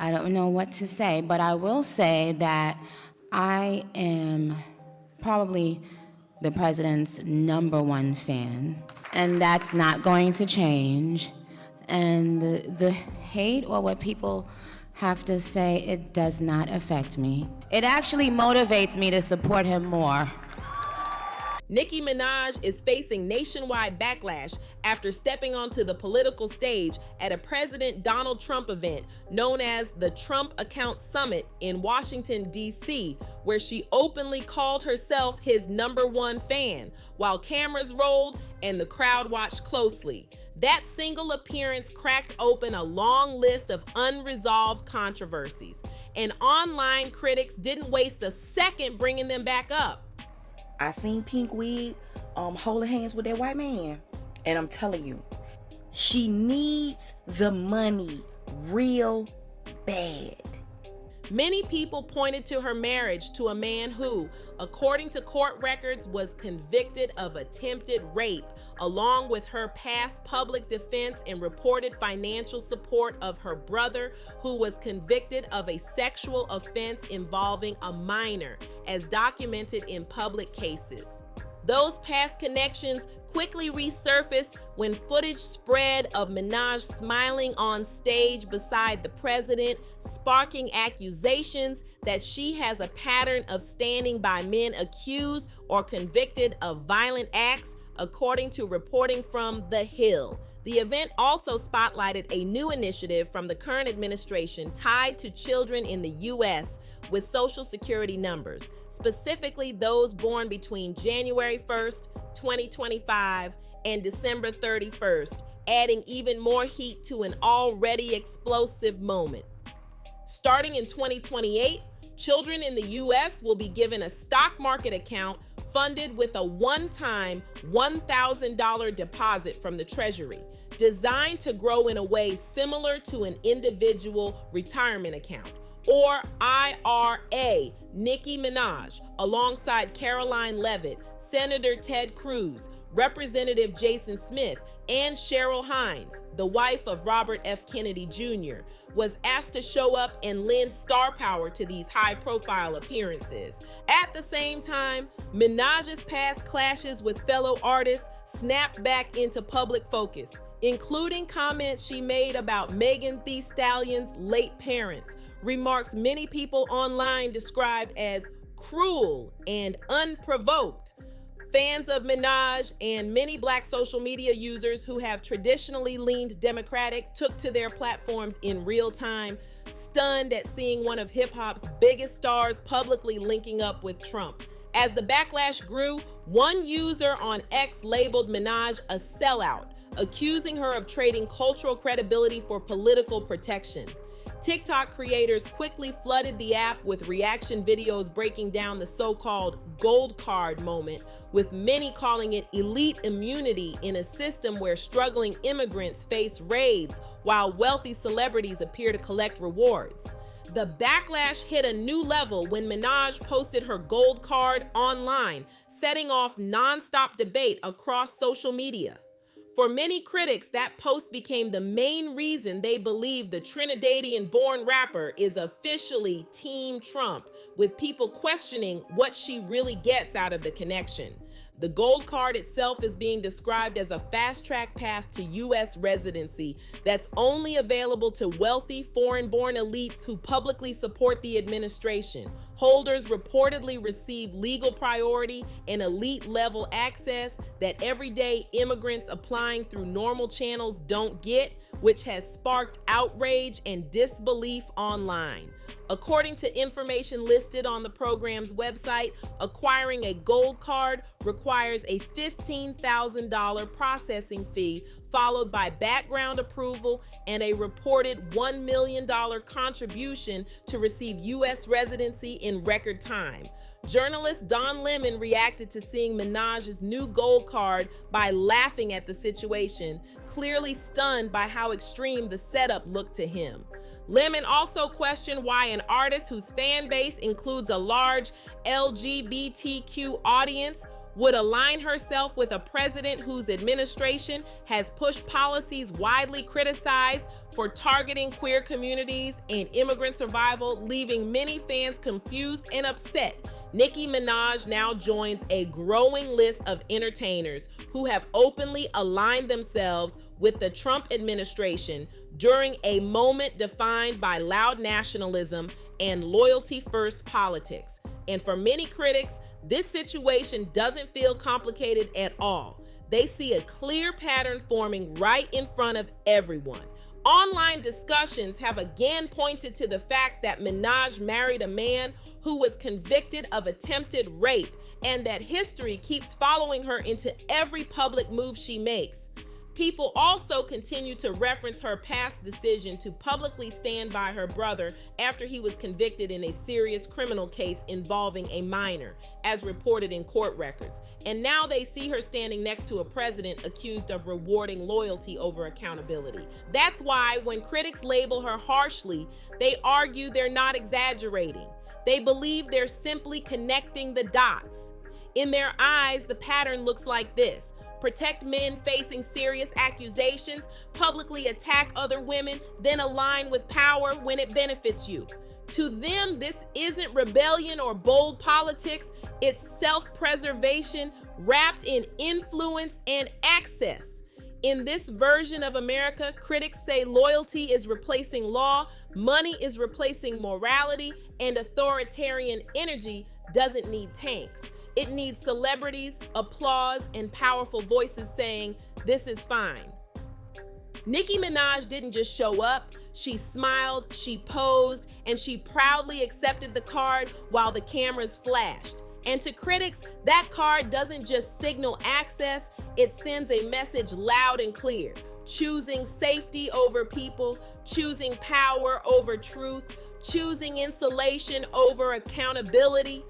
I don't know what to say, but I will say that I am probably the president's #1 fan, and that's not going to change. And the hate or what people have to say, it does not affect me. It actually motivates me to support him more. Nicki Minaj is facing nationwide backlash after stepping onto the political stage at a President Donald Trump event known as the Trump Account Summit in Washington, D.C., where she openly called herself his #1 fan while cameras rolled and the crowd watched closely. That single appearance cracked open a long list of unresolved controversies, and online critics didn't waste a second bringing them back up. I seen Pink Wig holding hands with that white man. And I'm telling you, she needs the money real bad. Many people pointed to her marriage to a man who, according to court records, was convicted of attempted rape, along with her past public defense and reported financial support of her brother, who was convicted of a sexual offense involving a minor, as documented in public cases. Those past connections quickly resurfaced when footage spread of Minaj smiling on stage beside the president, sparking accusations that she has a pattern of standing by men accused or convicted of violent acts, according to reporting from The Hill. The event also spotlighted a new initiative from the current administration tied to children in the U.S. with Social Security numbers, specifically those born between January 1st, 2025 and December 31st, adding even more heat to an already explosive moment. Starting in 2028, children in the U.S. will be given a stock market account funded with a one-time $1,000 deposit from the Treasury, designed to grow in a way similar to an individual retirement account, or IRA. Nicki Minaj, alongside Caroline Leavitt, Senator Ted Cruz, Representative Jason Smith, and Cheryl Hines, the wife of Robert F. Kennedy Jr., was asked to show up and lend star power to these high-profile appearances. At the same time, Minaj's past clashes with fellow artists snapped back into public focus, including comments she made about Megan Thee Stallion's late parents, remarks many people online described as cruel and unprovoked. Fans of Minaj and many Black social media users who have traditionally leaned Democratic took to their platforms in real time, stunned at seeing one of hip-hop's biggest stars publicly linking up with Trump. As the backlash grew, one user on X labeled Minaj a sellout, accusing her of trading cultural credibility for political protection. TikTok creators quickly flooded the app with reaction videos breaking down the so-called gold card moment, with many calling it elite immunity in a system where struggling immigrants face raids while wealthy celebrities appear to collect rewards. The backlash hit a new level when Minaj posted her gold card online, setting off nonstop debate across social media. For many critics, that post became the main reason they believe the Trinidadian-born rapper is officially Team Trump, with people questioning what she really gets out of the connection. The gold card itself is being described as a fast-track path to U.S. residency that's only available to wealthy foreign-born elites who publicly support the administration. Holders reportedly receive legal priority and elite-level access that everyday immigrants applying through normal channels don't get, which has sparked outrage and disbelief online. According to information listed on the program's website, acquiring a gold card requires a $15,000 processing fee, followed by background approval and a reported $1 million contribution to receive U.S. residency in record time. Journalist Don Lemon reacted to seeing Minaj's new gold card by laughing at the situation, clearly stunned by how extreme the setup looked to him. Lemon also questioned why an artist whose fan base includes a large LGBTQ audience would align herself with a president whose administration has pushed policies widely criticized for targeting queer communities and immigrant survival, leaving many fans confused and upset. Nicki Minaj now joins a growing list of entertainers who have openly aligned themselves with the Trump administration during a moment defined by loud nationalism and loyalty-first politics. And for many critics, this situation doesn't feel complicated at all. They see a clear pattern forming right in front of everyone. Online discussions have again pointed to the fact that Minaj married a man who was convicted of attempted rape, and that history keeps following her into every public move she makes. People also continue to reference her past decision to publicly stand by her brother after he was convicted in a serious criminal case involving a minor, as reported in court records. And now they see her standing next to a president accused of rewarding loyalty over accountability. That's why when critics label her harshly, they argue they're not exaggerating. They believe they're simply connecting the dots. In their eyes, the pattern looks like this: protect men facing serious accusations, publicly attack other women, then align with power when it benefits you. To them, this isn't rebellion or bold politics, it's self-preservation wrapped in influence and access. In this version of America, critics say loyalty is replacing law, money is replacing morality, and authoritarian energy doesn't need tanks. It needs celebrities, applause, and powerful voices saying, "This is fine." Nicki Minaj didn't just show up. She smiled, she posed, and she proudly accepted the card while the cameras flashed. And to critics, that card doesn't just signal access, it sends a message loud and clear: choosing safety over people, choosing power over truth, choosing insulation over accountability.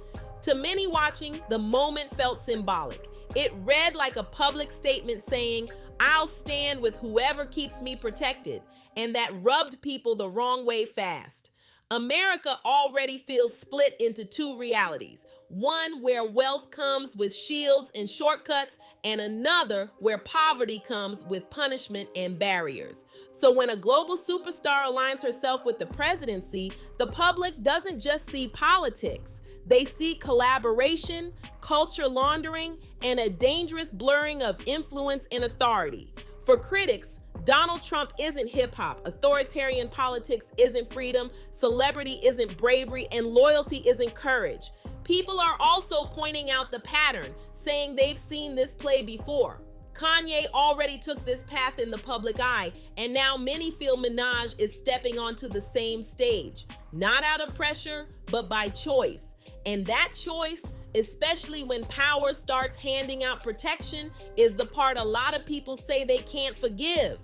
To many watching, the moment felt symbolic. It read like a public statement saying, "I'll stand with whoever keeps me protected," and that rubbed people the wrong way fast. America already feels split into two realities: one where wealth comes with shields and shortcuts, and another where poverty comes with punishment and barriers. So when a global superstar aligns herself with the presidency, the public doesn't just see politics. They see collaboration, culture laundering, and a dangerous blurring of influence and authority. For critics, Donald Trump isn't hip-hop, authoritarian politics isn't freedom, celebrity isn't bravery, and loyalty isn't courage. People are also pointing out the pattern, saying they've seen this play before. Kanye already took this path in the public eye, and now many feel Minaj is stepping onto the same stage, not out of pressure, but by choice. And that choice, especially when power starts handing out protection, is the part a lot of people say they can't forgive.